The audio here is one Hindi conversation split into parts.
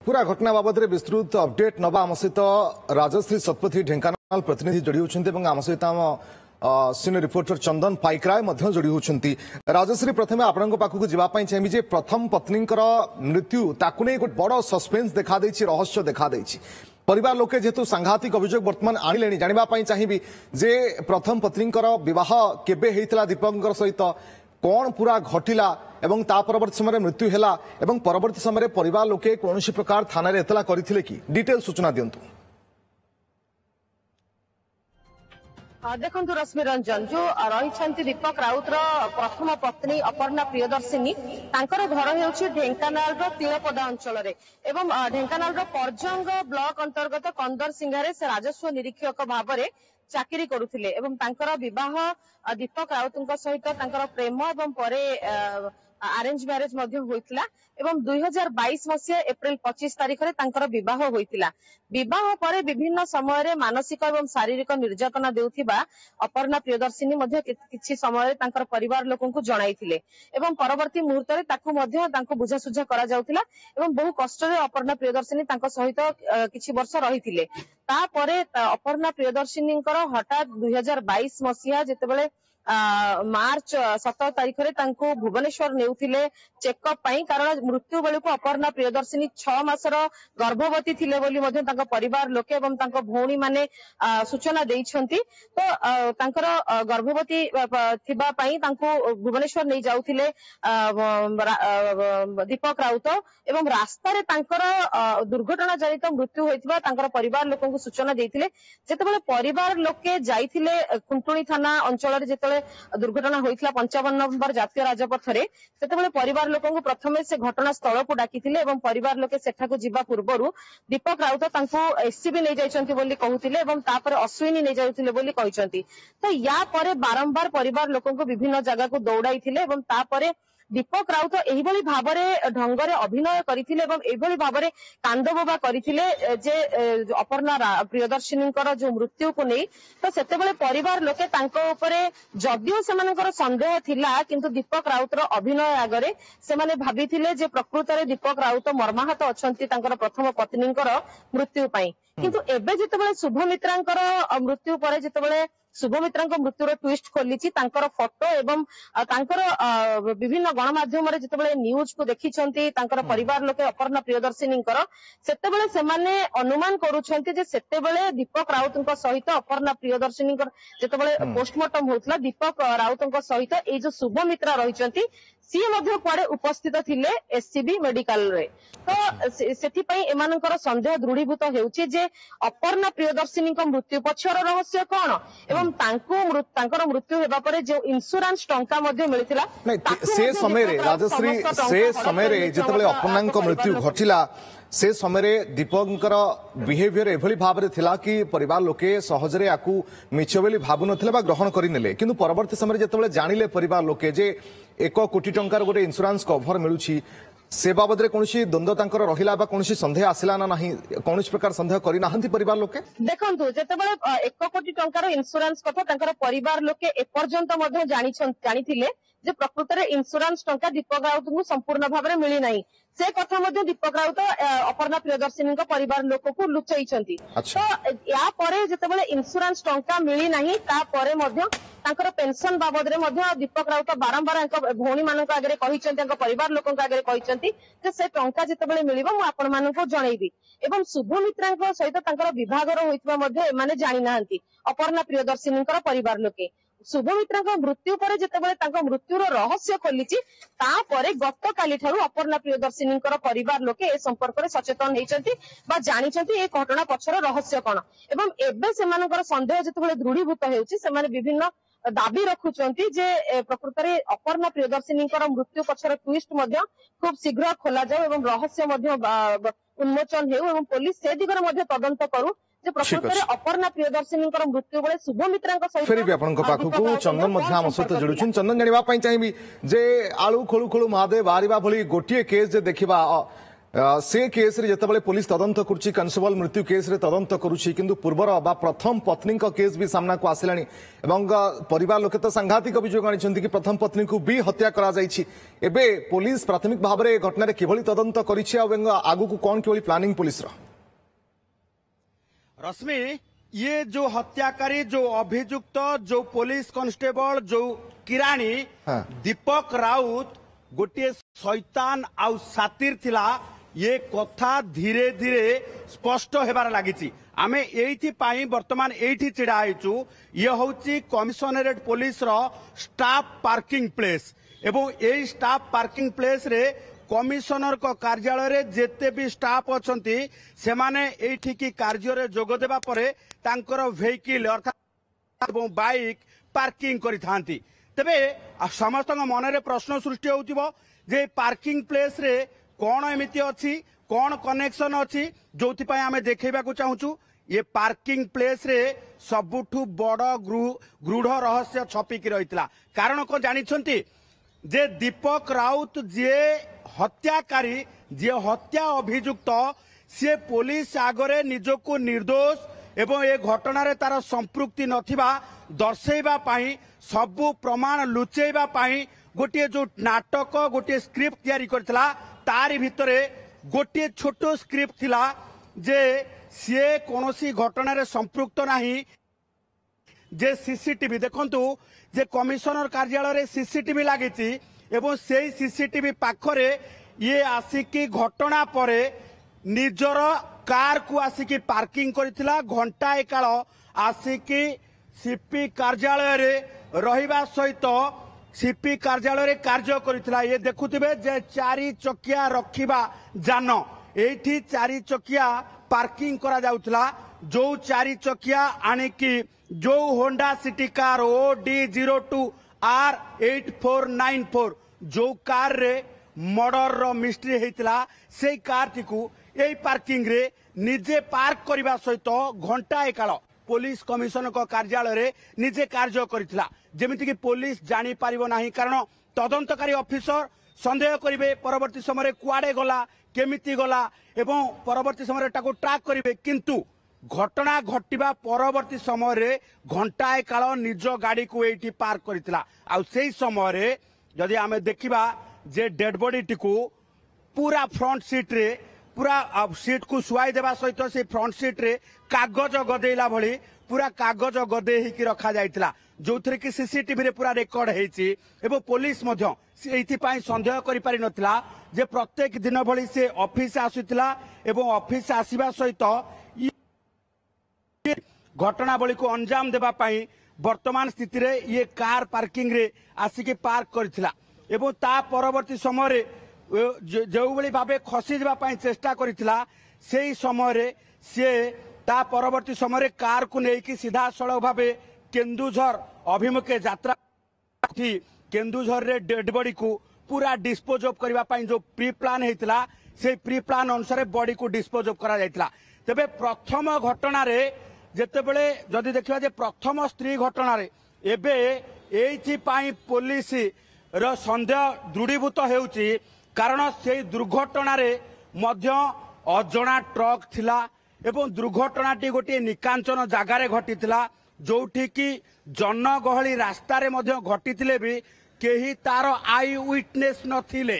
पूरा घटना बाबद विस्तृत अपडेट नवा आम सहित राजश्री शतपथी ढेंकानाल प्रतिनिधि जोड़ी होती आम सहित आम सीनियर रिपोर्टर चंदन पाइकराय जोड़ी होती। राजश्री प्रथम आपण पाखक जावाई चाहिए प्रथम पत्नी मृत्यु ताकू नहीं गोटे बड़ सस्पेन्स देखा रहस्य देखा परिवार लोके जेहेतु सांघातिक अभियोग बर्तमान आनिले जानापी चाहिए जे प्रथम पत्नी विवाह केबे होता दीपक सहित कौन पूरा घटिला एवं ता परवर्ती समय मृत्यु हैला एवं परवर्ती समय परिवार लोके कौन प्रकार थाना रे एतला करथिले कि डिटेल सूचना दियंतु। देखो रश्मि रंजन जो रही दीपक राउत प्रथम पत्नी अपर्णा प्रियदर्शिनी तांकर घर होउछि ढेंकानाल तिलपदा अंचल एवं ढेंकानाल परजंग ब्लॉक अंतर्गत कंदर सिंघारे से राजस्व निरीक्षक भाव में चाकरी करुथिले एवं तांकर विवाह दीपक राउत सहित तांकर प्रेम एवं परे अरेंज मैरेज मध्य होइतिला एवं 2022 मसीहा एप्रिल 25 तारिख रे तांकर विवाह होइतिला। विवाह परे विभिन्न समय रे मानसिक एवं शारीरिक निर्यातना देउथिबा अपर्णा प्रियदर्शिनी मध्य किछि समय रे तांकर परिवार लोकन को जणाइथिले एवं परवर्ती मुहूर्त रे ताकू मध्य तांको बुझासुझा करा जाउथिला एवं बहु कष्ट रे अपर्णा प्रियदर्शिनी तांको सहित किछि वर्ष रहिथिले। ता परे अपर्णा प्रियदर्शिनी हठात 2022 मसीहा जेतेबेले मार्च 17 तारिख रे तांको भुवनेश्वर नेउथिले चेकअप पाई कारण मृत्यु बेलू को अपर्णा प्रियदर्शिनी 6 मासर गर्भवती थिले बोली मध्य तांको परिवार लोके एवं तांको भौणी माने सूचना देइछंती। तो तांकर गर्भवती थिबा पाई तांको भुवनेश्वर नै जाउथिले दीपक राउत एवं रास्ता रे तांकर दुर्घटना जनित मृत्यु होइतिबा तांकर परिवार लोकन को सूचना देइथिले। जेतेबेले परिवार लोके जाइथिले खुंटुणी थाना अंचल रे जेतेबेले दुर्घटना होइतिला 55 नंबर जातीय राजपथ रे सेतेबेले परिवार लोकन को प्रथमे से घटना स्थल को डाकिथिले एवं परिवार लोके सेठा को जिबा पूर्वरु दीपक राउत तांको एससीबी नै जाइछंती बोली कहउथिले एवं तापर अश्विनी नै जाउथिले बोली कहिसंती। तो या परे बारंबार परिवार लोकन को विभिन्न जगह को दौड़ाइथिले एवं तापरे दीपक राउत एहिभଳି भाबरे ढंगरे अभिनय करिथिले एवं एहिभଳି भाबरे कांदबोबा करिथिले जे अपर्णा प्रियदर्शिनीकर जो मृत्यु को नहीं तो सेतेबेले परिवार लोके तांको उपरे जदियो सेमानकर संदेह थिला किंतु दीपक राउतर अभिनय आगरे सेमाने भाबिथिले जे प्रकृत रे दीपक राउत मर्माहत अछंती तांकर प्रथम पत्नीकर मृत्यु पई किंतु एबे जेतेबेले शुभमित्रांकर मृत्यु परे जेतेबेले शुभमित्रांक मृत्युर ट्विस्ट खोली तांकर फोटो एवं तांकर विभिन्न गणमाध्यम रे जेतेबेले न्यूज को देखिछंती तांकर परिवार लोके अपर्णा प्रियदर्शिनीकर सेतेबेले सेमाने अनुमान करूछंती जे सेतेबेले दीपक राउतଙ୍କ सहित अपर्णा प्रियदर्शिनीकर जेतेबेले पोस्टमार्टम होतला दीपक राउतଙ୍କ सहित ए जो शुभमित्रा रहिछंती सी मध्य कुआडे उपस्थित थिले एससीबी मेडिकल रे। तो सेथि पई एमानकर संदेह दृढ़ीभूत हेउछि जे अपर्णा प्रियदर्शिनीक मृत्यु पछर रहस्य कोन एवं तांकर मृत्यु हेबा परे जो इंश्योरेंस टंका मध्य मिलिथिला से समय रे राजश्री से समय रे जेतेबेले अपर्णांक मृत्यु घटिला से समय दीपक बिहेवियर एभली भाव में थिला कि परिवार लोके सहजरे आकु मिछ बोली भाबु नथिले बा ग्रहण करिनेले किंतु परवर्ती समय जेतेबेले जानिले परिवार लोके जे 1 कोटी टंकार गोटे इंश्योरेंस कवर मिलुछि से बाबद रे कोनसी द्वंद्व तांकर रहिला बा कोनसी संदेह आसिला ना नाही कोनसी प्रकार संदेह करि नाहंती परिवार लोके देखंतु जेतेबेले 1 कोटी टंकार इंश्योरेंस कथा तांकर परिवार लोके ए पर्यंत मध्ये जानिथिले जे प्रकृत रे इंश्योरेंस टंका दीपक राउत को संपूर्ण भाव में मिली नहीं से कथा मध्ये दीपक राउत अपर्णा प्रियदर्शिनी परिवार लोक को लुचैछंती। तो या परे जेतेबेले इंश्योरेंस टंका मिली नहीं ता परे मध्ये तांकर पेंशन बाबद रे मध्ये दीपक राउत बारंबार अंक भौणी मानक आगे कहिसंती अंक परिवार लोकन आगे कहिसंती जे से टंका जेतेबेले मिलिबो मु आपण मानक जणैबी एवं शुभमित्रांक सहित तांकर विभागर होइतबा मध्ये एमाने जानि नाहंती अपर्णा प्रियदर्शिनीकर परिवार लोके शुभमित्रांक मृत्यु पर जेतेबेले तांको मृत्युर रहस्य खोलिछि तापरे गत काली ठारू अपर्णा प्रियदर्शिनीकर परिवार लोके ए संपर्क रे सचेतन हेइचंती बा जानिचंती ए घटना पछर रहस्य कोन एवं एबे सेमानकर संदेह जेतेबेले दृढ़ीभूत हेउछि सेमाने विभिन्न दाबी रखुचंती जे प्रकृत रे अपर्णा प्रियदर्शिनीकर मृत्यु पछर ट्विस्ट मध्ये खूब शीघ्र खोला जाऊ एवं रहस्य मध्ये उन्मोचन हेउ एवं पुलिस से दिगरे मध्ये तदंत करू अपर्णा प्रियदर्शिनीकर मृत्यु बेले शुभमित्रांक सहित फेरी आपनक पाखकु चंदन मध्य हम सहित जोडुछन चंदन जानिबा पई चाहिबी जे आळू खोलु खोलु महादेव बारिबा भली गोटिए केस जे देखिबा से केस रे जेतेबेले पुलिस तदंत करुछि कॉन्स्टेबल मृत्यु केस रे तदंत करुछि किंतु पूर्वर बा प्रथम पत्नी का केस भी सामना को आसिलानी एवं परिवार लोके तो सांघातिक अभियोग आनिछन्ति कि प्रथम पत्नी को भी हत्या करा जाइछि। एबे पुलिस प्राथमिक भाव में घटना रे किभली तदंत करिछि एवं आगु को कोन किभली प्लानिंग पुलिस रो? रश्मि, ये जो हत्याकारी, जो अभियुक्त, जो पुलिस कांस्टेबल, जो किराणी दीपक राउत गोटे शैतान आउ सातिर थिला, ये कथा धीरे धीरे स्पष्ट हेबार लागिछि। आमे एइथि पाई वर्तमान एइथि चिड़ा आइछु। ये होछि कमिशनरेट पुलिस रो स्टाफ पार्किंग प्लेस एवं एई स्टाफ पार्किंग प्लेस रे कमिशनर को कार्यालय रे जेते भी स्टाफ अछंती से माने एइथि की कार्य रे जोग देबा परे तांकर वेहिकल अर्थात एवं बाइक पार्किंग करि थांती। तबे समस्त मन रे प्रश्न सृष्टि होउतिबो जे पार्किंग प्लेस रे कौन एमिति अच्छी, कौन कनेक्शन अच्छी, जो आमे देखा चाहूँ। ये पार्किंग प्लेस रे सबुठु बड़ गृढ़ रहस्य छपिकी रही। कारण को जानिछंती जे दीपक राउत जे हत्याकारी, जे हत्या अभियुक्त, सी पुलिस आगरे निजको निर्दोष एवं ए घटना तार संपृक्ति नथिबा दर्शेबा पाई, सबु प्रमाण लुचेबा पाई गोटे जो नाटक, गोटे स्क्रिप्ट तैयारी करथिला। तारी भितरे गोटे छोट स्क्रिप्ट थिला जे सीए कोनोसी घटना रे संपृक्त नाही। जे सीसीटीवी देखंतु जे कमिशनर कार्यालय रे सीसीटीवी लागिछि एवं सेई सीसीटीवी पाखरे ये आसिकी घटना परे निजर कार को आसिकी पार्किंग करथिला। घंटाए काल आसिकी सीपी कार्यालय रे रहिबा सहित सीपी कार्यालय रे कार्य करथिला। ये देखुथिबे जे चारि चकिया रखिबा जान एठी चारि चकिया पार्किंग करा जाउथला। जो चारि चकिया आनिकी जो Honda city car OD02 R8494 जो कार रे मर्डर रो मिस्ट्री हेतिला, सेई कार टिकू एई पार्किंग रे निजे पार्क करबा सहित घंटाए काल पुलिस कमिशनर को कार्यालय रे निजे कार्य करथिला। जेमिति कि पुलिस जानी पारिबो नाही, कारण तदंतकारी ऑफिसर संदेह करिवे परवर्ती समय कुआडे गला, केमिति गला एवं परवर्ती समय ताको ट्रैक करिवे। किंतु घटना घटिबा परवर्ती समय घंटाए काल निज गाड़ी को एठी पार्क करथिला। आ सेही समय जदि आमे देखिबा जे डेड बॉडी टिकू पूरा फ्रंट सीट रे, पूरा सीट को सुआई देवा सहित से फ्रंट सीट रे कागज गदेला भली पूरा कागज गदे ही रखा जाइतिला, जो थरे कि सीसीटीवी रे पूरा रेकर्ड हेछि। एवं पुलिस मध्य एथि पाई संदेह करि पारि नथिला जे प्रत्येक दिन भली से ऑफिस आसुतिला एवं ऑफिस आसीबा सहित घटनावली को अंजाम देबा पाई वर्तमान स्थिति रे ये कार पार्किंग रे आसिके पार्क करथिला। एवं ता परवर्ती समय जो भली भाबे खसी जबा पाई चेष्टा करथिला, सेही समय रे से ता परवर्ती समय कार को लेकिन सीधा सड़क भावे केन्दुझर अभिमुखे यात्रा थी। केन्दुझर रे डेड बॉडी को पूरा डिस्पोज ऑफ करबा पाई जो प्री प्लान हेतिला, से प्री प्लान अनुसार बॉडी को डिस्पोज ऑफ करा जाइतिला। तबे प्रथम घटना रे जेतेबेले जदि देखिबा जे प्रथम स्त्री घटना रे एबे एइथि पाई पुलिस रो संदेह दृढ़ीभूत हेउची, कारण से दुर्घटना रे मध्य अजଣା ट्रक थिला एवं दुर्घटनाटी गोटे निकांचन जगार घटीला, जोठी कि जनगहली रास्ता रे मध्य घटीथिले भी केही तार आई विटनेस नथिले।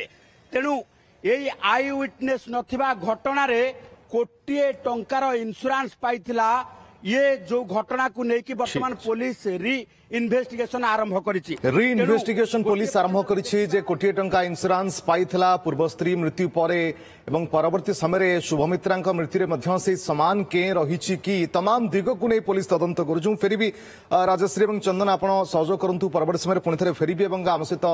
तेणु एई आई विटनेस नथिबा घटना रे कोटिए टंकार इंश्योरेंस पाइथिला। ये जो घटना को लेकिन वर्तमान पुलिस री इन्वेस्टिगेशन आरंभ करिछि। री इन्वेस्टिगेशन पुलिस आरंभ करिछि जे कोटिए टंका इंश्योरेंस पाइथिला पूर्व स्त्री मृत्यु परे एवं परवर्ती समय शुभमित्रा मृत्यु रे मध्य से समान के रहिछि कि तमाम दिग को नहीं पुलिस तदंत करुछु। फेरी भी राजश्री एवं चंदन आपण सहयोग करंतु परवर्ती समय पुनि थरे फेरी भी एवं आम सहित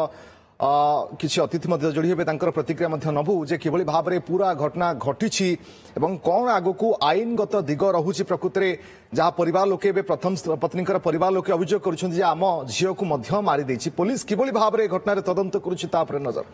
किसी अतिथि मध्य जोड़ी हेबे तांकर प्रतिक्रिया मध्य नबु जे किभली भाव में पूरा घटना घटिछि एवं कौन आगकू आईनगत दिग रहुछि प्रकृति रे जहाँ परिवार लोके प्रथम पत्नी परिवार लोके अभियोग करुछन्ति जे आम झियो को मध्य मारी देछि। पुलिस किभली भाव में घटना रे तदंत करुछि ता पर नजर।